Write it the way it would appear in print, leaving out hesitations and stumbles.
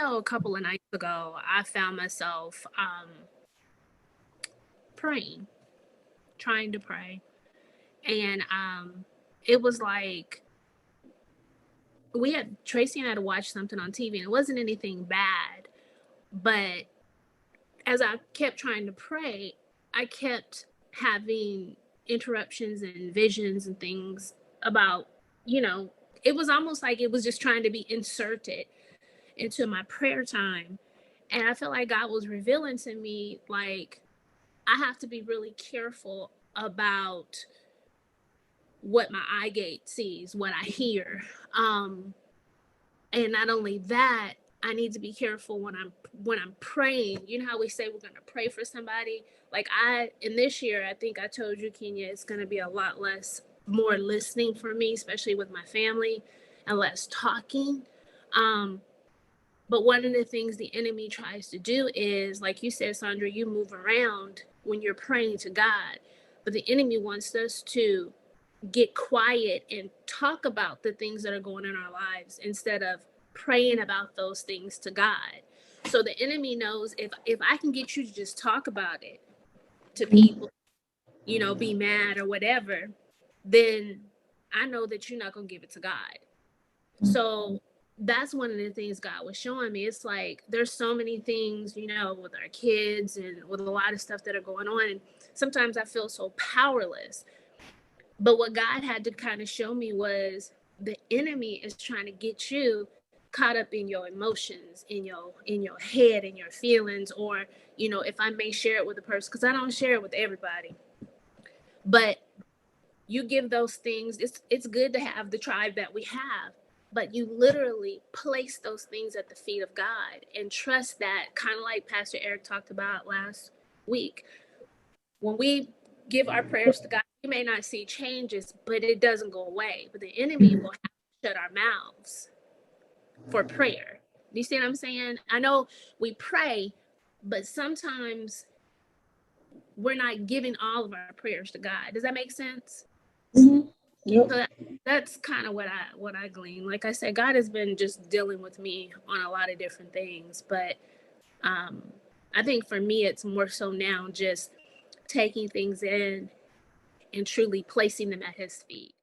know a couple of nights ago, I found myself praying, trying to pray. And it was like Tracy and I had to watch something on TV, and it wasn't anything bad. But as I kept trying to pray, I kept having interruptions and visions and things about, it was almost like it was just trying to be inserted into my prayer time. And I felt like God was revealing to me, like, I have to be really careful about what my eye gate sees, what I hear. And not only that, I need to be careful when I'm praying. You know how we say we're going to pray for somebody? Like in this year, I think I told you, Kenya, it's going to be a lot more listening for me, especially with my family, and less talking. But one of the things the enemy tries to do is, like you said, Sandra, you move around when you're praying to God. But the enemy wants us to get quiet and talk about the things that are going in our lives instead of praying about those things to God. So the enemy knows, if I can get you to just talk about it to people, be mad or whatever, then I know that you're not going to give it to God. So that's one of the things God was showing me. It's like there's so many things, with our kids and with a lot of stuff that are going on. And sometimes I feel so powerless. But what God had to kind of show me was the enemy is trying to get you caught up in your emotions, in your head, in your feelings, or if I may share it with a person, because I don't share it with everybody. But you give those things, it's good to have the tribe that we have, but you literally place those things at the feet of God and trust that, kind of like Pastor Eric talked about last week. When we give our prayers to God, we may not see changes, but it doesn't go away. But the enemy will have to shut our mouths for prayer. Do you see what I'm saying? I know we pray, but sometimes we're not giving all of our prayers to God. Does that make sense? Mm-hmm. Yep. So that's kind of what I glean. Like I said, God has been just dealing with me on a lot of different things, but I think for me, it's more so now just taking things in and truly placing them at His feet.